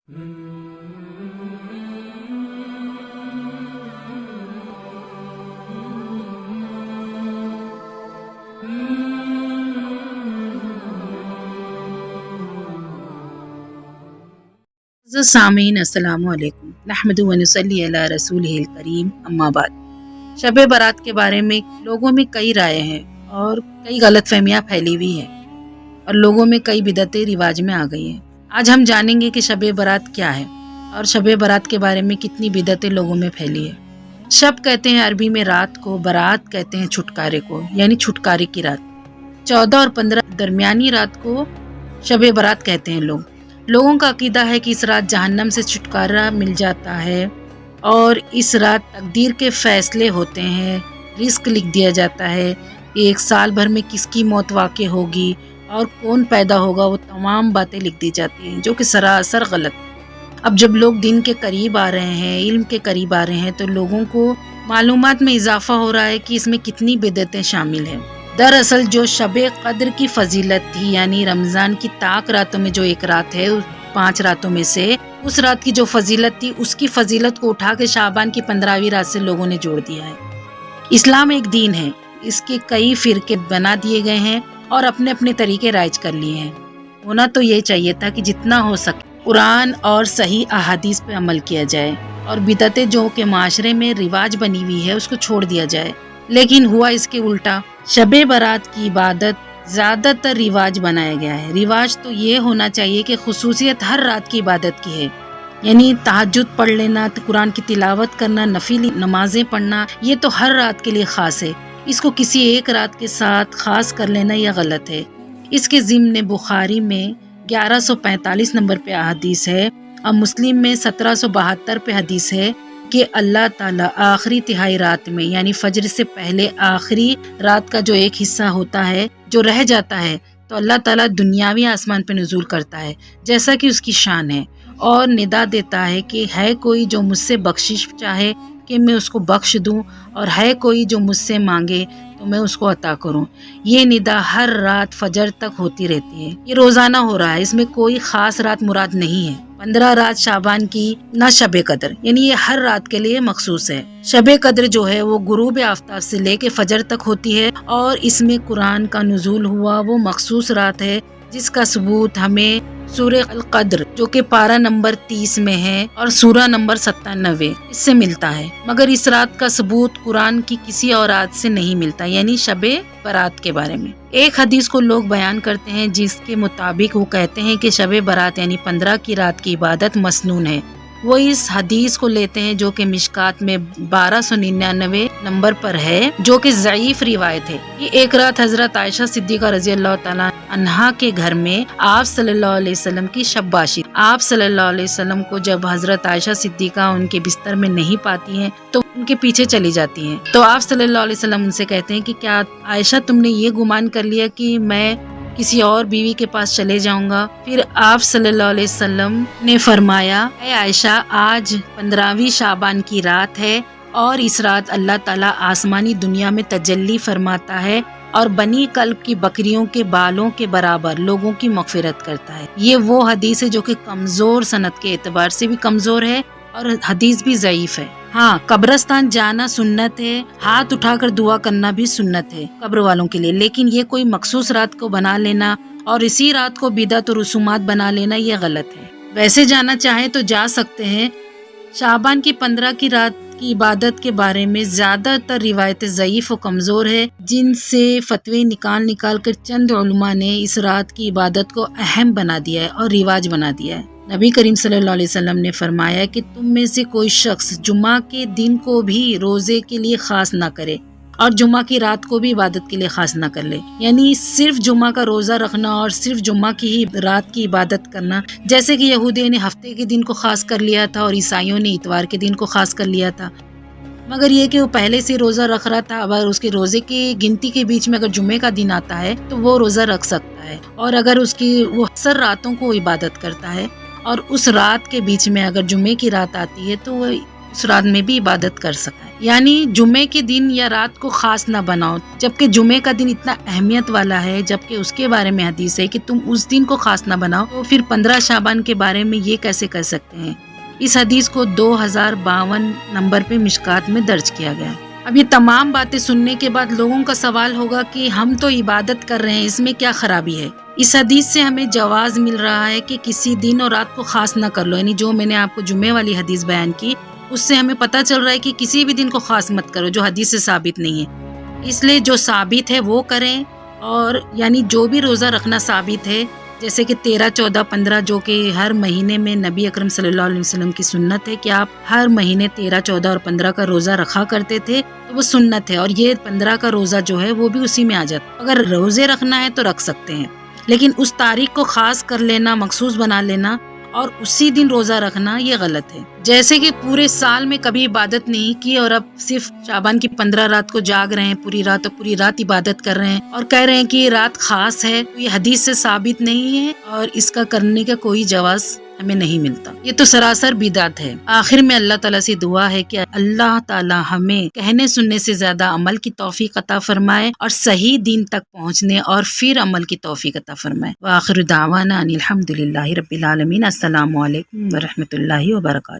سامعین السلام علیکم، نحمد و نصلی علی رسول الکریم، اما بعد۔ شب برات کے بارے میں لوگوں میں کئی رائے ہیں اور کئی غلط فہمیاں پھیلی ہوئی ہیں اور لوگوں میں کئی بدعتیں رواج میں آ گئی ہیں۔ آج ہم جانیں گے کہ شب برات کیا ہے اور شب برات کے بارے میں کتنی بدعتیں لوگوں میں پھیلی ہے۔ شب کہتے ہیں عربی میں رات کو، برات کہتے ہیں چھٹکارے کو، یعنی چھٹکارے کی رات۔ 14 اور 15 درمیانی رات کو شب برات کہتے ہیں لوگوں کا عقیدہ ہے کہ اس رات جہنم سے چھٹکارا مل جاتا ہے اور اس رات تقدیر کے فیصلے ہوتے ہیں، رزق لکھ دیا جاتا ہے، ایک سال بھر میں کس کی موت واقع ہوگی اور کون پیدا ہوگا، وہ تمام باتیں لکھ دی جاتی ہیں، جو کہ سراسر غلط۔ اب جب لوگ دن کے قریب آ رہے ہیں، علم کے قریب آ رہے ہیں، تو لوگوں کو معلومات میں اضافہ ہو رہا ہے کہ اس میں کتنی بدعتیں شامل ہیں۔ دراصل جو شب قدر کی فضیلت تھی، یعنی رمضان کی طاق راتوں میں جو ایک رات ہے، 5 راتوں میں سے اس رات کی جو فضیلت تھی، اس کی فضیلت کو اٹھا کے شعبان کی 15ویں رات سے لوگوں نے جوڑ دیا ہے۔ اسلام ایک دین ہے، اس کے کئی فرقے بنا دیے گئے ہیں اور اپنے اپنے طریقے رائج کر لیے ہیں۔ ہونا تو یہ چاہیے تھا کہ جتنا ہو سکے قرآن اور صحیح احادیث پہ عمل کیا جائے اور بدعتیں جو کہ معاشرے میں رواج بنی ہوئی ہے اس کو چھوڑ دیا جائے، لیکن ہوا اس کے الٹا۔ شب برات کی عبادت زیادہ تر رواج بنایا گیا ہے۔ رواج تو یہ ہونا چاہیے کہ خصوصیت ہر رات کی عبادت کی ہے، یعنی تہجد پڑھ لینا، قرآن کی تلاوت کرنا، نفلی نمازیں پڑھنا، یہ تو ہر رات کے لیے خاص ہے۔ اس کو کسی ایک رات کے ساتھ خاص کر لینا یہ غلط ہے۔ اس کے ضمن بخاری میں 1145 نمبر پہ حدیث ہے اور مسلم میں 1772 پہ حدیث ہے کہ اللہ تعالیٰ آخری تہائی رات میں، یعنی فجر سے پہلے آخری رات کا جو ایک حصہ ہوتا ہے جو رہ جاتا ہے، تو اللہ تعالیٰ دنیاوی آسمان پہ نزول کرتا ہے جیسا کہ اس کی شان ہے، اور ندا دیتا ہے کہ ہے کوئی جو مجھ سے بخشش چاہے کہ میں اس کو بخش دوں، اور ہے کوئی جو مجھ سے مانگے تو میں اس کو عطا کروں۔ یہ ندا ہر رات فجر تک ہوتی رہتی ہے، یہ روزانہ ہو رہا ہے، اس میں کوئی خاص رات مراد نہیں ہے۔ 15 رات شعبان کی نہ شب قدر، یعنی یہ ہر رات کے لیے مخصوص ہے۔ شب قدر جو ہے وہ غروب آفتاب سے لے کے فجر تک ہوتی ہے، اور اس میں قرآن کا نزول ہوا وہ مخصوص رات ہے جس کا ثبوت ہمیں سورہ القدر جو کہ پارہ نمبر 30 میں ہے اور سورہ نمبر 97 اس سے ملتا ہے، مگر اس رات کا ثبوت قرآن کی کسی اور آیت سے نہیں ملتا، یعنی شب برات کے بارے میں۔ ایک حدیث کو لوگ بیان کرتے ہیں جس کے مطابق وہ کہتے ہیں کہ شب برات یعنی 15 کی رات کی عبادت مسنون ہے۔ وہ اس حدیث کو لیتے ہیں جو کہ مشکات میں 1299 نمبر پر ہے، جو کہ ضعیف روایت ہے۔ یہ ایک رات حضرت عائشہ صدیقہ رضی اللہ تعالیٰ عنہا کے گھر میں آپ صلی اللہ علیہ وسلم کی شب باشی۔ آپ صلی اللہ علیہ وسلم کو جب حضرت عائشہ صدیقہ ان کے بستر میں نہیں پاتی ہیں تو ان کے پیچھے چلی جاتی ہیں، تو آپ صلی اللہ علیہ وسلم ان سے کہتے ہیں کہ کیا عائشہ تم نے یہ گمان کر لیا کہ میں کسی اور بیوی کے پاس چلے جاؤں گا؟ پھر آپ صلی اللہ علیہ وسلم نے فرمایا، اے عائشہ، آج 15ویں شعبان کی رات ہے اور اس رات اللہ تعالیٰ آسمانی دنیا میں تجلی فرماتا ہے اور بنی کلب کی بکریوں کے بالوں کے برابر لوگوں کی مغفرت کرتا ہے۔ یہ وہ حدیث ہے جو کہ کمزور سند کے اعتبار سے بھی کمزور ہے اور حدیث بھی ضعیف ہے۔ ہاں، قبرستان جانا سنت ہے، ہاتھ اٹھا کر دعا کرنا بھی سنت ہے قبر والوں کے لیے، لیکن یہ کوئی مخصوص رات کو بنا لینا اور اسی رات کو بدعت و رسومات بنا لینا یہ غلط ہے۔ ویسے جانا چاہیں تو جا سکتے ہیں۔ شعبان کی 15 کی رات کی عبادت کے بارے میں زیادہ تر روایتیں ضعیف و کمزور ہے، جن سے فتوے نکال کر چند علماء نے اس رات کی عبادت کو اہم بنا دیا ہے اور رواج بنا دیا ہے۔ نبی کریم صلی اللہ علیہ وسلم نے فرمایا کہ تم میں سے کوئی شخص جمعہ کے دن کو بھی روزے کے لیے خاص نہ کرے اور جمعہ کی رات کو بھی عبادت کے لیے خاص نہ کر لے، یعنی صرف جمعہ کا روزہ رکھنا اور صرف جمعہ کی ہی رات کی عبادت کرنا، جیسے کہ یہودیوں نے ہفتے کے دن کو خاص کر لیا تھا اور عیسائیوں نے اتوار کے دن کو خاص کر لیا تھا۔ مگر یہ کہ وہ پہلے سے روزہ رکھ رہا تھا، اگر اس کے روزے کی گنتی کے بیچ میں اگر جمعے کا دن آتا ہے تو وہ روزہ رکھ سکتا ہے، اور اگر اس کی وہ اکثر راتوں کو عبادت کرتا ہے اور اس رات کے بیچ میں اگر جمعے کی رات آتی ہے تو وہ اس رات میں بھی عبادت کر سکتا ہے۔ یعنی جمعے کے دن یا رات کو خاص نہ بناؤ، جبکہ جمعے کا دن اتنا اہمیت والا ہے، جبکہ اس کے بارے میں حدیث ہے کہ تم اس دن کو خاص نہ بناؤ، تو پھر 15 شعبان کے بارے میں یہ کیسے کر سکتے ہیں؟ اس حدیث کو 2052 نمبر پہ مشکات میں درج کیا گیا ہے۔ اب یہ تمام باتیں سننے کے بعد لوگوں کا سوال ہوگا کہ ہم تو عبادت کر رہے ہیں، اس میں کیا خرابی ہے؟ اس حدیث سے ہمیں جواز مل رہا ہے کہ کسی دن اور رات کو خاص نہ کر لو، یعنی جو میں نے آپ کو جمعے والی حدیث بیان کی اس سے ہمیں پتہ چل رہا ہے کہ کسی بھی دن کو خاص مت کرو جو حدیث سے ثابت نہیں ہے۔ اس لیے جو ثابت ہے وہ کریں، اور یعنی جو بھی روزہ رکھنا ثابت ہے، جیسے کہ 13، 14، 15 جو کہ ہر مہینے میں نبی اکرم صلی اللہ علیہ وسلم کی سنت ہے کہ آپ ہر مہینے 13، 14 اور 15 کا روزہ رکھا کرتے تھے، تو وہ سنت ہے، اور یہ 15 کا روزہ جو ہے وہ بھی اسی میں آ جاتا ہے۔ اگر روزے رکھنا ہے تو رکھ سکتے ہیں، لیکن اس تاریخ کو خاص کر لینا، مخصوص بنا لینا اور اسی دن روزہ رکھنا یہ غلط ہے۔ جیسے کہ پورے سال میں کبھی عبادت نہیں کی اور اب صرف شعبان کی 15 رات کو جاگ رہے ہیں پوری رات، اور پوری رات عبادت کر رہے ہیں اور کہہ رہے ہیں کہ یہ رات خاص ہے، تو یہ حدیث سے ثابت نہیں ہے اور اس کا کرنے کا کوئی جواز ہمیں نہیں ملتا۔ یہ تو سراسر بدعت ہے۔ آخر میں اللہ تعالیٰ سے دعا ہے کہ اللہ تعالیٰ ہمیں کہنے سننے سے زیادہ عمل کی توفیق عطا فرمائے اور صحیح دین تک پہنچنے اور پھر عمل کی توفیق عطا فرمائے۔ وآخر دعوانا ان الحمد للہ رب العالمین۔ السلام علیکم ورحمۃ اللہ وبرکاتہ۔